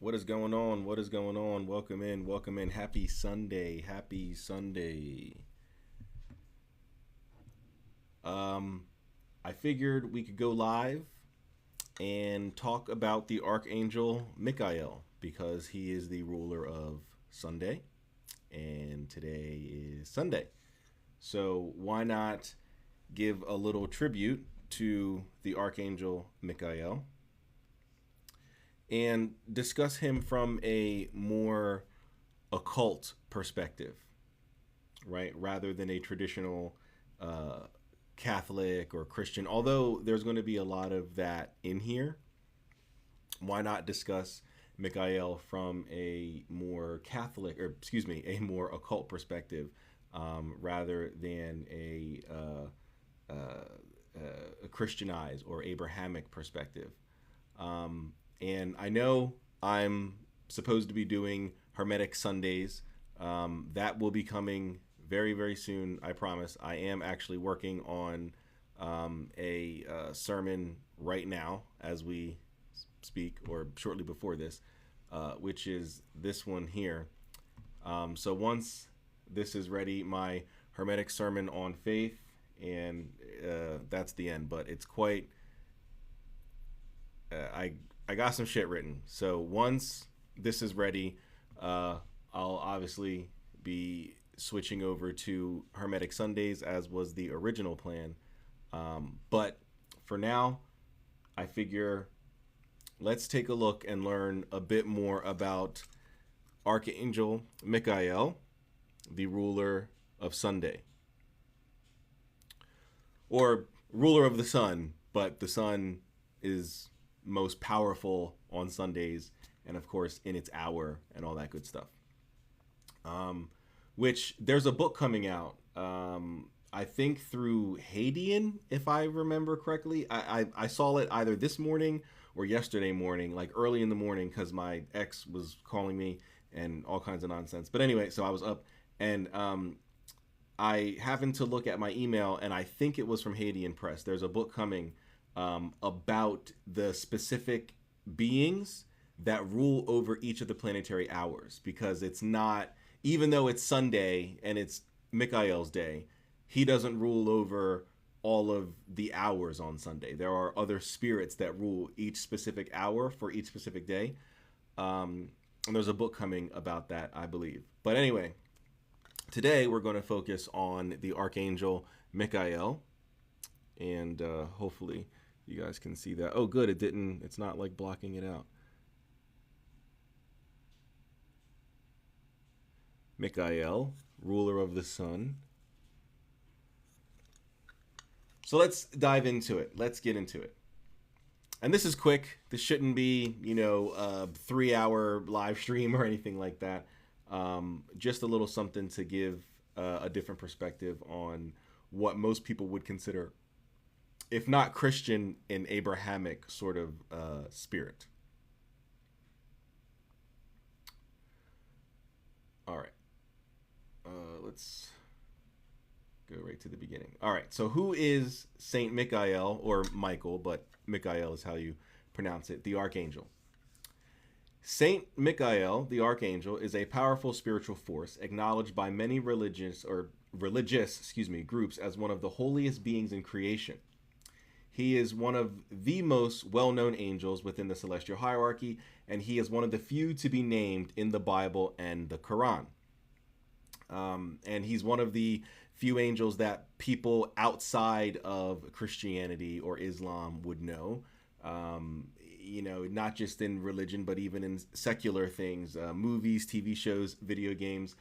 What is going on? What is going on? Welcome in. Welcome in. Happy Sunday. Happy Sunday. Um, I figured we could go live and talk about the Archangel Michael because he is the ruler of Sunday and today is Sunday. So why not give a little tribute to the Archangel Michael and discuss him from a more occult perspective, right? Rather than a traditional uh, Catholic or Christian. Although there's going to be a lot of that in here, why not discuss Michael from a more Catholic, or excuse me, a more occult perspective, rather than a Christianized or Abrahamic perspective? And I know I'm supposed to be doing Hermetic Sundays. That will be coming very, very soon. I promise. I am actually working on a sermon right now as we speak, or shortly before this, which is this one here. So once this is ready, my Hermetic sermon on faith, and that's the end. But it's quite. I got some shit written. So once this is ready, I'll obviously be switching over to Hermetic Sundays as was the original plan. But for now, I figure let's take a look and learn a bit more about Archangel Michael, the ruler of Sunday, or ruler of the sun, but the sun is most powerful on Sundays, and of course in its hour and all that good stuff. Which there's a book coming out. I think through Hadean, if I remember correctly. I saw it either this morning or yesterday morning, like early in the morning, because my ex was calling me and all kinds of nonsense. But anyway, so I was up and I happened to look at my email, and I think it was from Hadean Press. There's a book coming about the specific beings that rule over each of the planetary hours, because it's not, even though it's Sunday and it's Michael's day, he doesn't rule over all of the hours on Sunday. There are other spirits that rule each specific hour for each specific day. And there's a book coming about that, I believe. But anyway, today we're going to focus on the Archangel Michael, and hopefully you guys can see that. Oh, good. It's not like blocking it out. Michael, ruler of the sun. So let's dive into it. Let's get into it. And this is quick. This shouldn't be, a 3-hour live stream or anything like that. Just a little something to give a different perspective on what most people would consider, if not Christian, an Abrahamic sort of spirit. All right. Let's go right to the beginning. All right. So who is Saint Michael, or Michael, but Michael is how you pronounce it, the Archangel? Saint Michael, the Archangel, is a powerful spiritual force acknowledged by many religious groups as one of the holiest beings in creation. He is one of the most well-known angels within the celestial hierarchy, and he is one of the few to be named in the Bible and the Quran. And he's one of the few angels that people outside of Christianity or Islam would know. Not just in religion, but even in secular things, movies, TV shows, video games.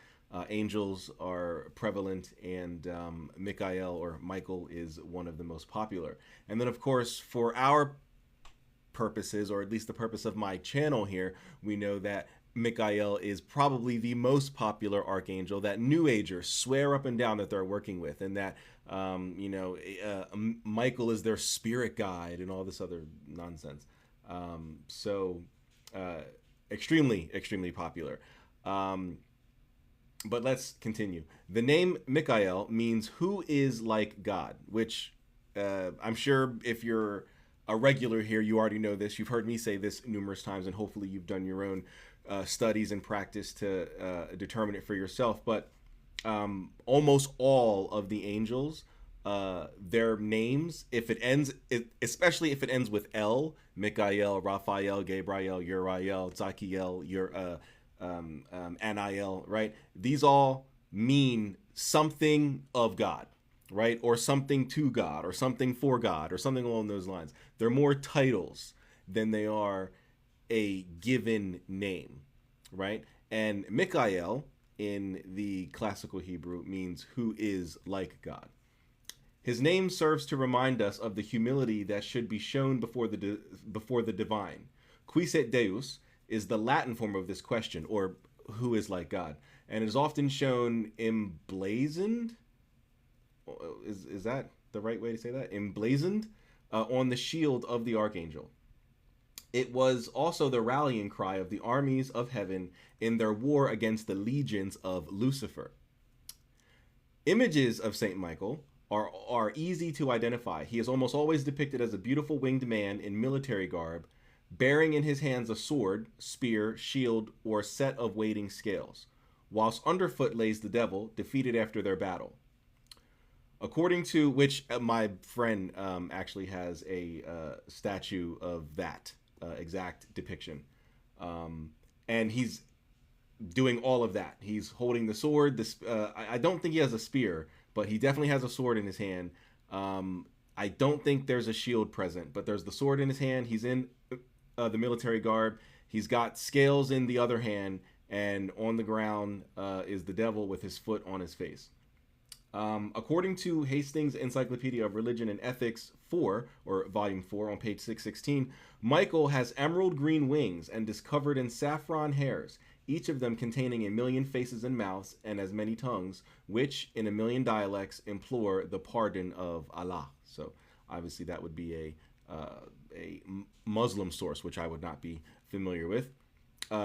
Angels are prevalent, and Michael, or Michael, is one of the most popular. And then, of course, for our purposes, or at least the purpose of my channel here, we know that Michael is probably the most popular archangel that New Agers swear up and down that they're working with, and that Michael is their spirit guide and all this other nonsense. So extremely, extremely popular. But let's continue. The name Michael means who is like God, which I'm sure if you're a regular here, you already know this. You've heard me say this numerous times, and hopefully you've done your own studies and practice to determine it for yourself. But almost all of the angels, their names, if it ends, especially if it ends with L, Michael, Raphael, Gabriel, Uriel, Zachiel, Aniel, right? These all mean something of God, right? Or something to God, or something for God, or something along those lines. They're more titles than they are a given name, right? And Michael in the classical Hebrew means who is like God. His name serves to remind us of the humility that should be shown before the divine. Quis et Deus is the Latin form of this question, or who is like God, and is often shown emblazoned. Is that the right way to say that? Emblazoned on the shield of the archangel. It was also the rallying cry of the armies of heaven in their war against the legions of Lucifer. Images of Saint Michael are easy to identify. He is almost always depicted as a beautiful winged man in military garb, bearing in his hands a sword, spear, shield, or set of weighting scales, whilst underfoot lays the devil, defeated after their battle. According to which, my friend actually has a statue of that exact depiction. And he's doing all of that. He's holding the sword. I don't think he has a spear, but he definitely has a sword in his hand. I don't think there's a shield present, but there's the sword in his hand. He's in the military garb. He's got scales in the other hand, and on the ground is the devil with his foot on his face. According to Hastings' Encyclopedia of Religion and Ethics 4, or Volume 4 on page 616, Michael has emerald green wings and is covered in saffron hairs, each of them containing 1,000,000 faces and mouths and as many tongues, which in 1,000,000 dialects implore the pardon of Allah. So obviously that would be a Muslim source, which I would not be familiar with.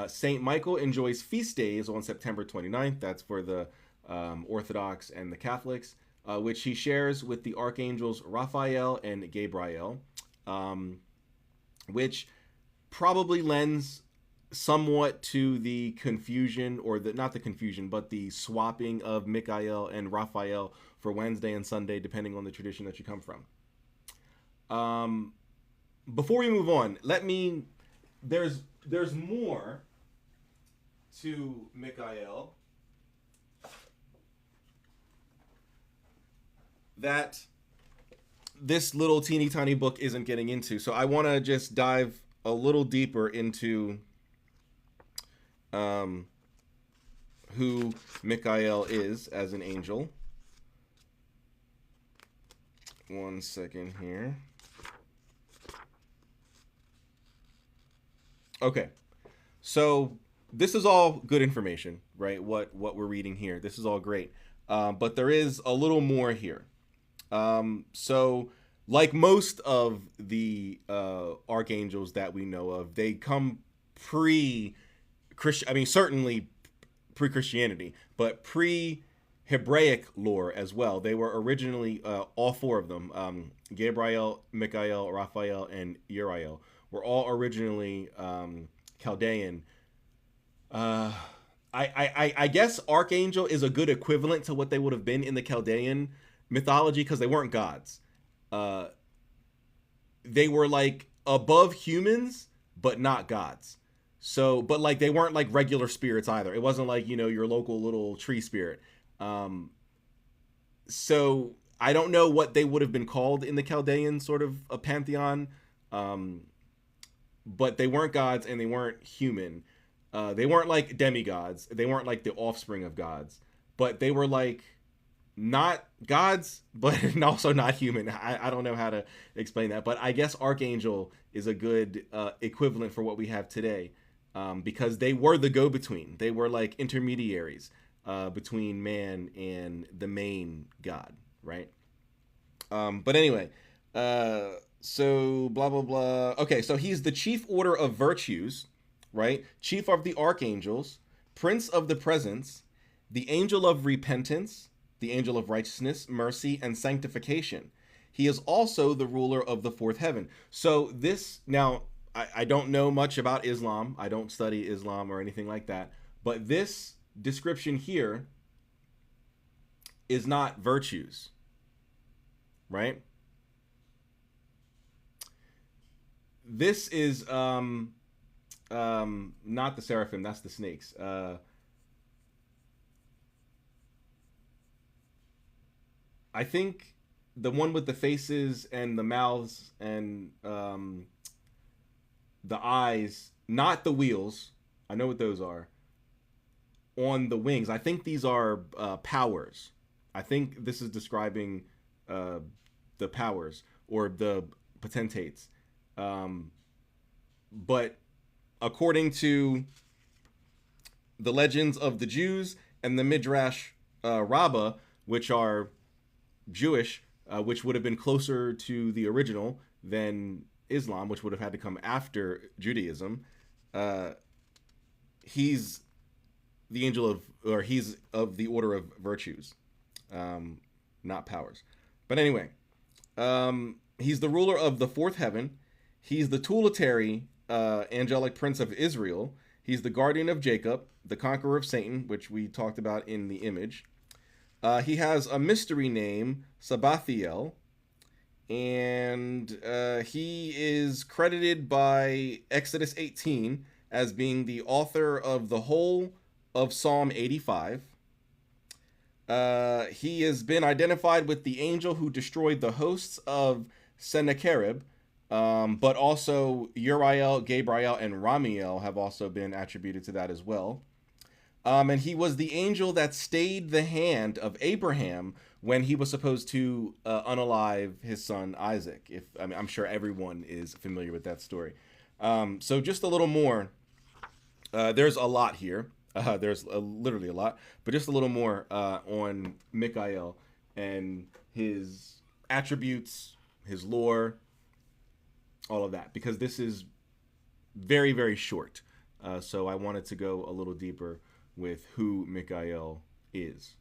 Saint Michael enjoys feast days on September 29th. That's for the Orthodox and the Catholics, which he shares with the archangels Raphael and Gabriel, which probably lends somewhat to the confusion, or not the confusion, but the swapping of Michael and Raphael for Wednesday and Sunday, depending on the tradition that you come from. Before we move on, there's more to Michael that this little teeny tiny book isn't getting into. So I want to just dive a little deeper into who Michael is as an angel. One second here. Okay. So this is all good information, right? What we're reading here. This is all great. But there is a little more here. So like most of the archangels that we know of, they come pre-Christian, I mean, certainly pre-Christianity, but pre-Hebraic lore as well. They were originally, all four of them, Gabriel, Michael, Raphael, and Uriel, were all originally Chaldean. I guess archangel is a good equivalent to what they would have been in the Chaldean mythology, because they weren't gods. They were like above humans, but not gods. So, but like they weren't like regular spirits either. It wasn't like, your local little tree spirit. So I don't know what they would have been called in the Chaldean sort of a pantheon. But they weren't gods and they weren't human. They weren't like demigods. They weren't like the offspring of gods, but they were like not gods, but also not human. I don't know how to explain that, but I guess archangel is a good equivalent for what we have today, because they were the go-between. They were like intermediaries between man and the main God, right? But anyway, so blah, blah, blah. Okay, so he's the chief order of virtues, right? Chief of the archangels, prince of the presence, the angel of repentance, the angel of righteousness, mercy, and sanctification. He is also the ruler of the fourth heaven. So this now, I don't know much about Islam. I don't study Islam or anything like that. But this description here is not virtues, right? This is not the seraphim. That's the snakes. I think the one with the faces and the mouths and the eyes, not the wheels. I know what those are. On the wings, I think these are powers. I think this is describing the powers or the potentates. But according to the legends of the Jews and the Midrash Rabbah, which are Jewish, which would have been closer to the original than Islam, which would have had to come after Judaism. He's the angel of, or he's of the order of virtues, not powers. But anyway, he's the ruler of the fourth heaven. He's the tutelary angelic prince of Israel. He's the guardian of Jacob, the conqueror of Satan, which we talked about in the image. He has a mystery name, Sabathiel, and he is credited by Exodus 18 as being the author of the whole of Psalm 85. He has been identified with the angel who destroyed the hosts of Sennacherib, but also Uriel, Gabriel, and Ramiel have also been attributed to that as well. And he was the angel that stayed the hand of Abraham when he was supposed to unalive his son Isaac. I'm sure everyone is familiar with that story. So just a little more. There's a lot here. There's literally a lot, but just a little more on Michael and his attributes, his lore, all of that, because this is very, very short. So I wanted to go a little deeper with who Michael is.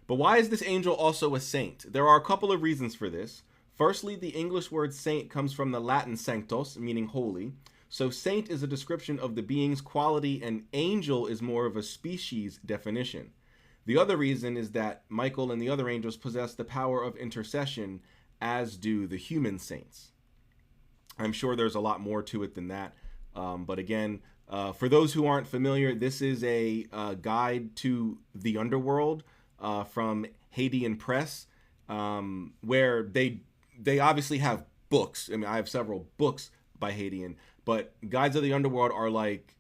But why is this angel also a saint? There are a couple of reasons for this. Firstly, the English word saint comes from the Latin sanctus, meaning holy. So saint is a description of the being's quality, and angel is more of a species definition. The other reason is that Michael and the other angels possess the power of intercession, as do the human saints. I'm sure there's a lot more to it than that. But again, for those who aren't familiar, this is a guide to the underworld from Hadean Press, where they obviously have books. I mean, I have several books by Hadean, but Guides of the Underworld are like,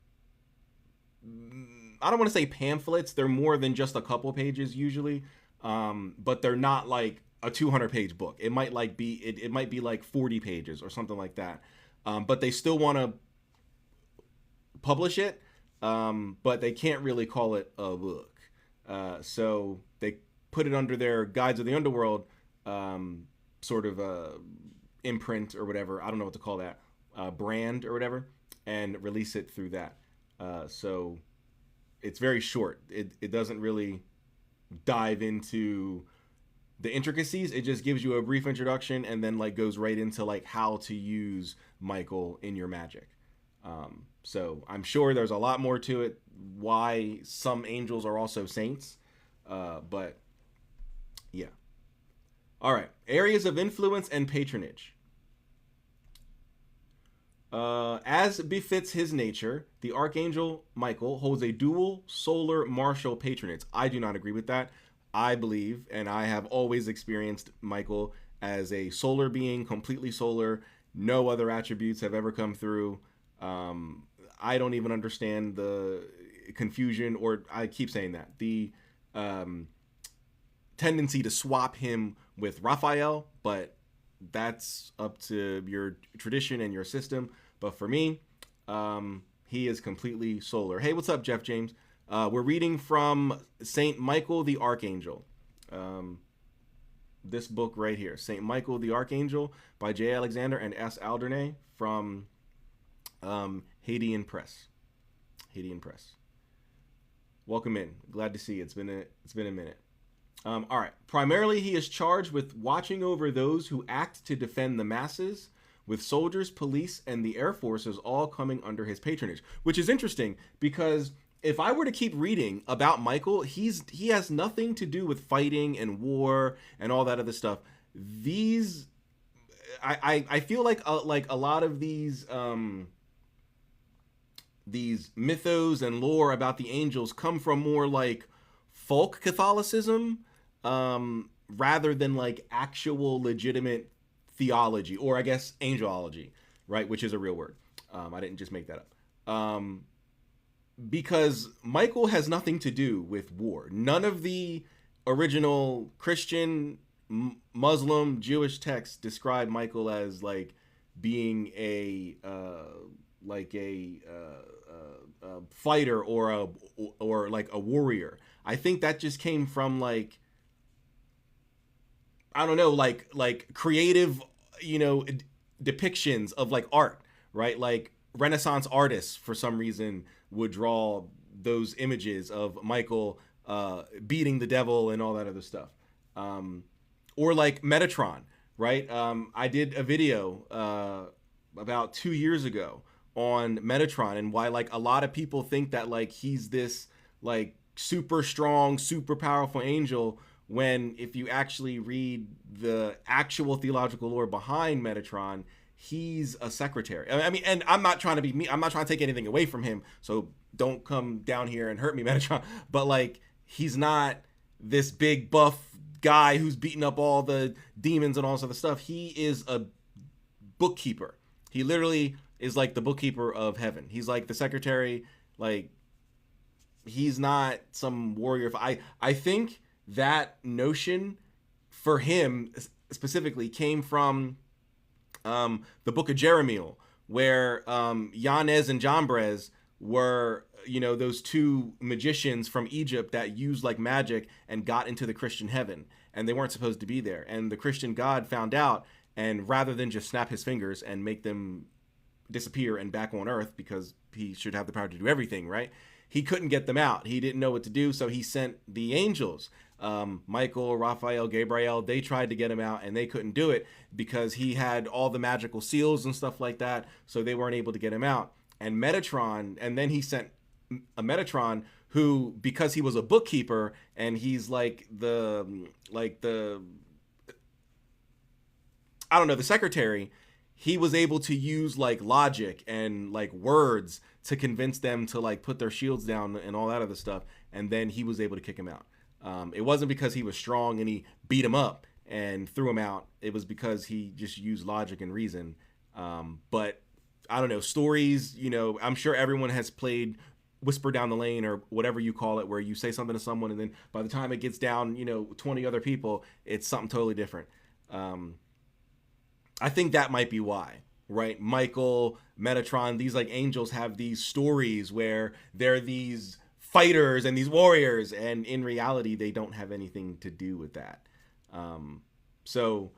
I don't want to say pamphlets. They're more than just a couple pages usually, but they're not like a 200-page book. It might like be it might be like 40 pages or something like that. But they still want to publish it, but they can't really call it a book. So they put it under their Guides of the Underworld sort of imprint or whatever. I don't know what to call that, brand or whatever, and release it through that. So it's very short. It doesn't really dive into the intricacies. It just gives you a brief introduction and then like goes right into like how to use Michael in your magic. So I'm sure there's a lot more to it, why some angels are also saints. But yeah. All right. Areas of influence and patronage. As befits his nature, the Archangel Michael holds a dual solar martial patronage. I do not agree with that. I believe, and I have always experienced Michael as a solar being, completely solar. No other attributes have ever come through. I don't even understand the confusion, or I keep saying that, the tendency to swap him with Raphael, but that's up to your tradition and your system. But for me, he is completely solar. Hey, what's up, Jeff James? We're reading from Saint Michael the Archangel. This book right here, Saint Michael the Archangel by J. Alexander and S. Alderney from Hadean Press. Hadean Press. Welcome in. Glad to see you. It's been a minute. All right. Primarily, he is charged with watching over those who act to defend the masses, with soldiers, police, and the Air Forces all coming under his patronage. Which is interesting because if I were to keep reading about Michael, he has nothing to do with fighting and war and all that other stuff. These I feel like a lot of these mythos and lore about the angels come from more like folk Catholicism, rather than like actual legitimate theology, or I guess angelology, right? Which is a real word. I didn't just make that up. Because Michael has nothing to do with war. None of the original Christian, Muslim, Jewish texts describe Michael as like being a fighter or like a warrior. I think that just came from like, I don't know, like creative, depictions of like art, right? Like Renaissance artists for some reason would draw those images of Michael beating the devil and all that other stuff. Or like Metatron, right? I did a video about 2 years ago on Metatron and why like a lot of people think that like he's this like super strong, super powerful angel, when if you actually read the actual theological lore behind Metatron, he's a secretary. I mean, and I'm not trying to be me. I'm not trying to take anything away from him. So don't come down here and hurt me, Metatron. But like, he's not this big buff guy who's beating up all the demons and all this other stuff. He is a bookkeeper. He literally is like the bookkeeper of heaven. He's like the secretary. Like, he's not some warrior. I think that notion for him specifically came from the book of Jeremiel, where Yanez and Jambres were, those two magicians from Egypt that used like magic and got into the Christian heaven, and they weren't supposed to be there. And the Christian God found out, and rather than just snap his fingers and make them disappear and back on earth, because he should have the power to do everything, right? He couldn't get them out. He didn't know what to do, so he sent the angels. Michael, Raphael, Gabriel, they tried to get him out and they couldn't do it because he had all the magical seals and stuff like that, so they weren't able to get him out. And Metatron, and then he sent a Metatron who, because he was a bookkeeper and he's like the I don't know, the secretary, he was able to use like logic and like words to convince them to like put their shields down and all that other stuff, and then he was able to kick him out. It wasn't because he was strong and he beat him up and threw him out. It was because he just used logic and reason. But I don't know, stories, I'm sure everyone has played Whisper Down the Lane or whatever you call it, where you say something to someone and then by the time it gets down, 20 other people, it's something totally different. I think that might be why, right? Michael, Metatron, these like angels have these stories where they're these fighters and these warriors, and in reality they don't have anything to do with that. So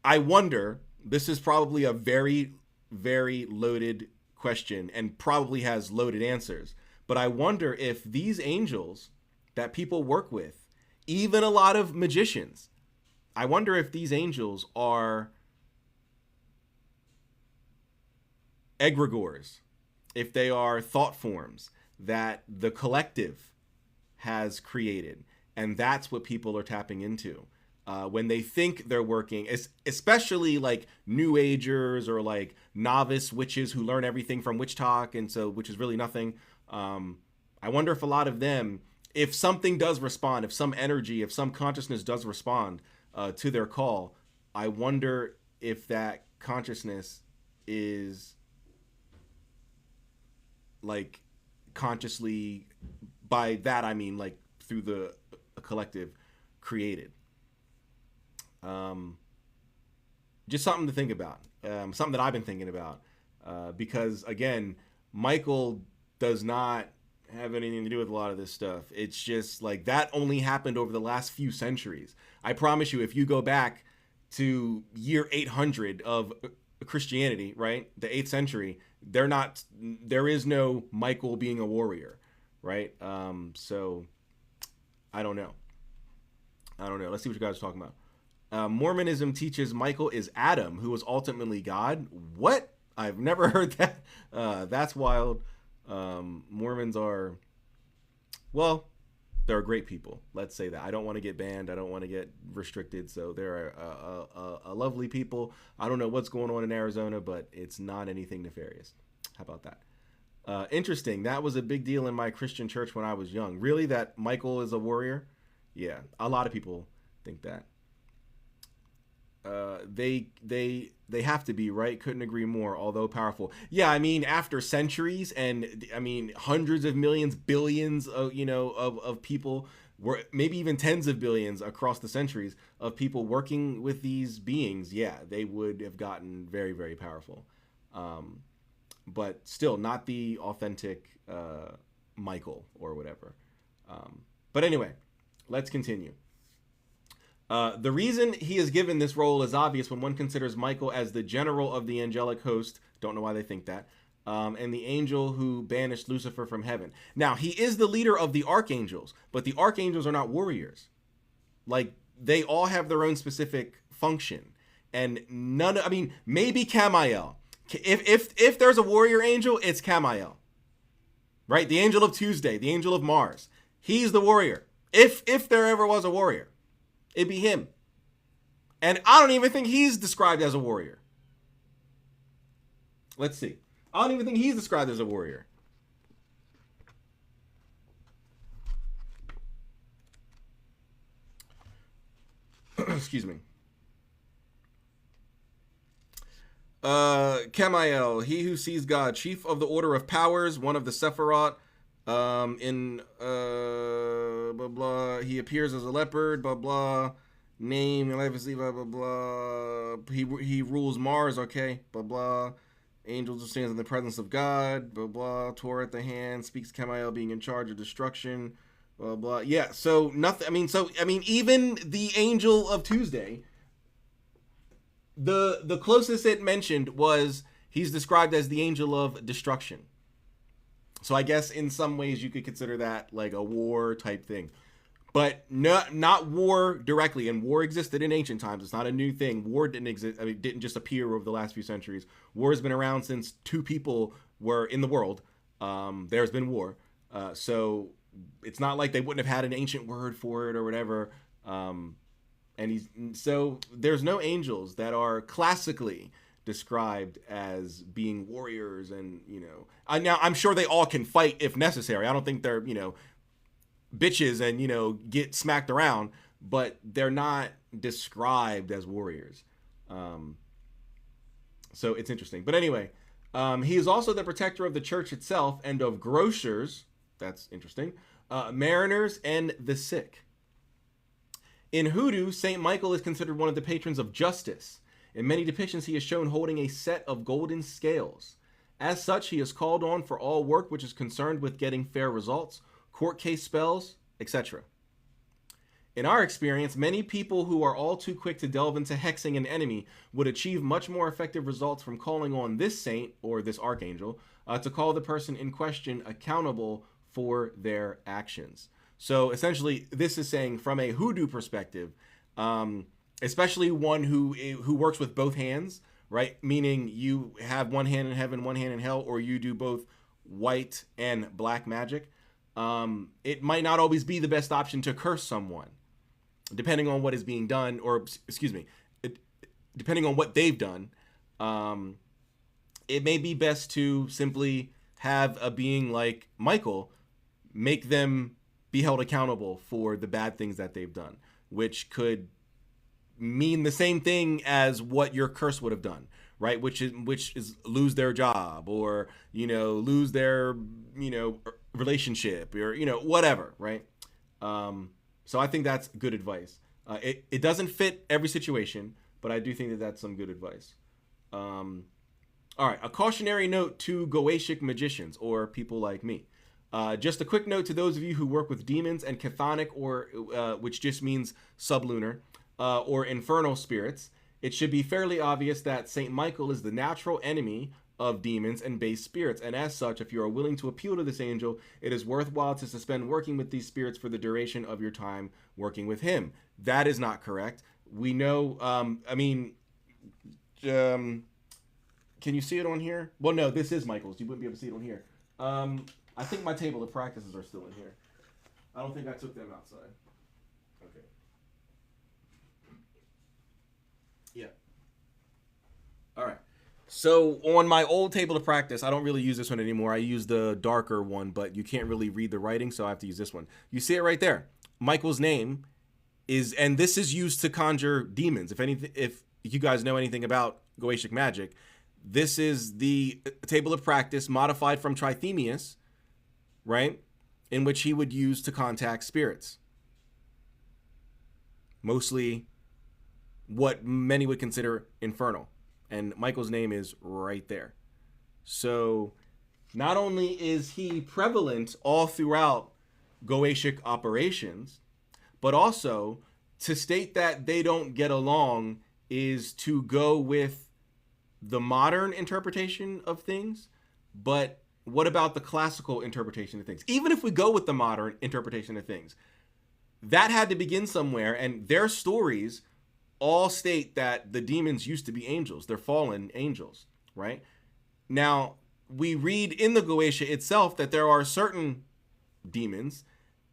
I wonder, this is probably a very, very loaded question and probably has loaded answers, but I wonder if these angels that people work with, even a lot of magicians, I wonder if these angels are egregores, if they are thought forms that the collective has created, and that's what people are tapping into when they think they're working, especially like New Agers or like novice witches who learn everything from witch talk, and so which is really nothing. I wonder if a lot of them, if something does respond, if some energy, if some consciousness does respond to their call, I wonder if that consciousness is like consciously, by that I mean like through the collective, created. Just something to think about, something that I've been thinking about, because again, Michael does not have anything to do with a lot of this stuff. It's just like that only happened over the last few centuries. I promise you, if you go back to year 800 of Christianity, right, the 8th century, there is no Michael being a warrior, right? So I don't know. I don't know. Let's see what you guys are talking about. Mormonism teaches Michael is Adam, who was ultimately God. What? I've never heard that. That's wild. Mormons are, well, they're great people. Let's say that. I don't want to get banned. I don't want to get restricted. So they're a lovely people. I don't know what's going on in Arizona, but it's not anything nefarious. How about that? Interesting. That was a big deal in my Christian church when I was young. Really, that Michael is a warrior? Yeah, a lot of people think that. They have to be, right? Couldn't agree more, although powerful. Yeah, I mean, after centuries and I mean hundreds of millions, billions of of people, were maybe even tens of billions across the centuries of people working with these beings, yeah, they would have gotten very, very powerful. But still not the authentic Michael or whatever. But anyway, let's continue. The reason he is given this role is obvious when one considers Michael as the general of the angelic host. Don't know why they think that. And the angel who banished Lucifer from heaven. Now, he is the leader of the archangels, but the archangels are not warriors. Like, they all have their own specific function. And I mean, maybe Camiel. If there's a warrior angel, it's Camiel. Right? The angel of Tuesday, the angel of Mars. He's the warrior. If there ever was a warrior. It'd be him. And I don't even think he's described as a warrior. Let's see. I don't even think he's described as a warrior. Excuse me. Camiel, he who sees God, chief of the order of powers, one of the Sephiroth. In blah blah, he appears as a leopard, blah blah, name blah blah blah. He rules Mars, okay, blah blah. Angels stands in the presence of God, blah blah. Torah at the hand, speaks Camiel being in charge of destruction, blah blah. Yeah, so nothing. I mean, even the angel of Tuesday, the closest it mentioned was he's described as the angel of destruction. So I guess in some ways you could consider that like a war type thing. But not war directly. And war existed in ancient times. It's not a new thing. War didn't exist. I mean, it didn't just appear over the last few centuries. War has been around since two people were in the world. There's been war. So it's not like they wouldn't have had an ancient word for it or whatever. So there's no angels that are classically described as being warriors, and now I'm sure they all can fight if necessary. I don't think they're bitches and get smacked around, but they're not described as warriors. So it's interesting. But anyway, he is also the protector of the church itself and of grocers. That's interesting. Mariners and the sick. In Hoodoo, Saint Michael is considered one of the patrons of justice. In many depictions, he is shown holding a set of golden scales. As such, he is called on for all work which is concerned with getting fair results, court case spells, etc. In our experience, many people who are all too quick to delve into hexing an enemy would achieve much more effective results from calling on this saint, or this archangel, to call the person in question accountable for their actions. So essentially, this is saying from a Hoodoo perspective, especially one who works with both hands, right? Meaning you have one hand in heaven, one hand in hell, or you do both white and black magic. It might not always be the best option to curse someone, depending on what is being done, or excuse me, depending on what they've done. It may be best to simply have a being like Michael make them be held accountable for the bad things that they've done, which could mean the same thing as what your curse would have done, right? Which is lose their job, or lose their relationship, or whatever, right? So I think that's good advice. It doesn't fit every situation, but I do think that that's some good advice. All right, a cautionary note to Goetic magicians, or people like me. Just a quick note to those of you who work with demons and chthonic, or which just means sublunar, or infernal spirits. It should be fairly obvious that Saint Michael is the natural enemy of demons and base spirits. And as such, if you are willing to appeal to this angel, it is worthwhile to suspend working with these spirits for the duration of your time working with him. That is not correct. We know, can you see it on here? Well, no, this is Michael's. You wouldn't be able to see it on here. I think my table of practices are still in here. I don't think I took them outside. Okay. Yeah. All right. So on my old table of practice, I don't really use this one anymore. I use the darker one, but you can't really read the writing, so I have to use this one. You see it right there. Michael's name is, and this is used to conjure demons. If you guys know anything about Goetic magic, this is the table of practice modified from Trithemius, right? In which he would use to contact spirits. Mostly what many would consider infernal. And Michael's name is right there. So not only is he prevalent all throughout Goetic operations, but also to state that they don't get along is to go with the modern interpretation of things. But what about the classical interpretation of things? Even if we go with the modern interpretation of things, that had to begin somewhere, and their stories all state that the demons used to be angels. They're fallen angels, right? Now, we read in the Goetia itself that there are certain demons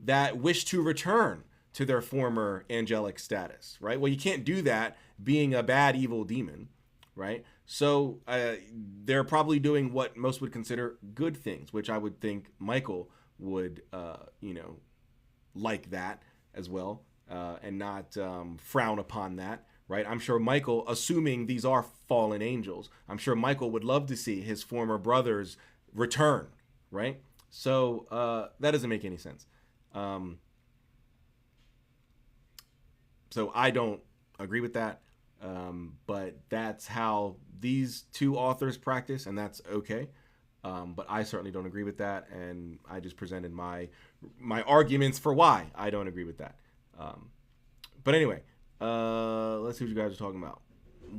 that wish to return to their former angelic status, right? Well, you can't do that being a bad, evil demon, right? So they're probably doing what most would consider good things, which I would think Michael would, like that as well, and not frown upon that, right? I'm sure Michael, assuming these are fallen angels, I'm sure Michael would love to see his former brothers return, right? So that doesn't make any sense. So I don't agree with that. But that's how these two authors practice, and that's okay. But I certainly don't agree with that, and I just presented my arguments for why I don't agree with that. But anyway, let's see what you guys are talking about.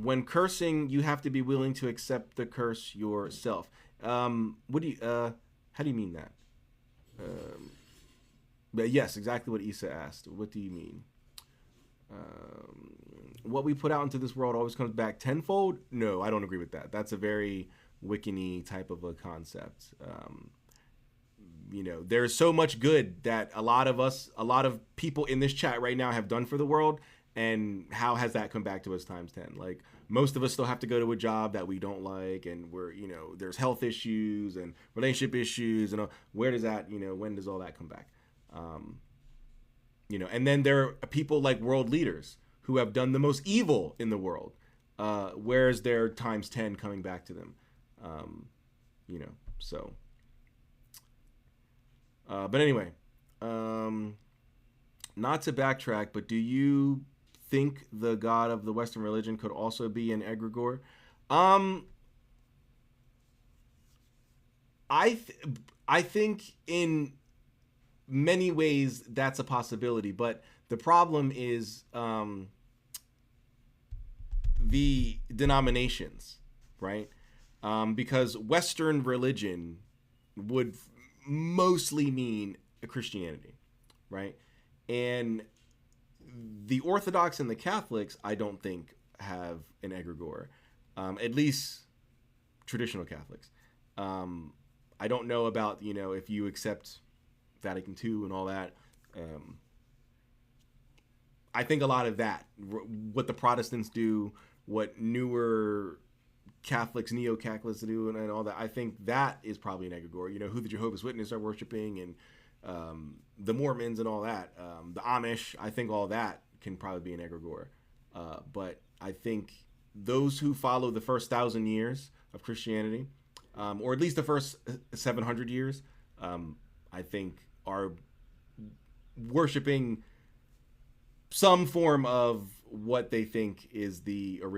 When cursing, you have to be willing to accept the curse yourself. What do you? How do you mean that? But yes, exactly what Issa asked. What do you mean? What we put out into this world always comes back tenfold? No, I don't agree with that. That's a very Wiccan-y type of a concept. There's so much good that a lot of people in this chat right now have done for the world, and how has that come back to us times 10? Like, most of us still have to go to a job that we don't like, and we're, there's health issues and relationship issues, and where does that, when does all that come back? And then there are people like world leaders who have done the most evil in the world. Where's their times 10 coming back to them? So. But anyway, not to backtrack, but do you think the God of the Western religion could also be an egregore? I think in many ways that's a possibility, but the problem is the denominations, right? Because Western religion would mostly mean a Christianity, right? And the Orthodox and the Catholics, I don't think have an egregore, at least traditional Catholics. I don't know about, if you accept Vatican II and all that. I think a lot of that, what the Protestants do, what newer Catholics, neo-Catholics do, and all that, I think that is probably an egregore. Who the Jehovah's Witnesses are worshiping, and the Mormons and all that, the Amish, I think all that can probably be an egregore. But I think those who follow the first 1,000 years of Christianity, or at least the first 700 years, I think are worshiping some form of what they think is the original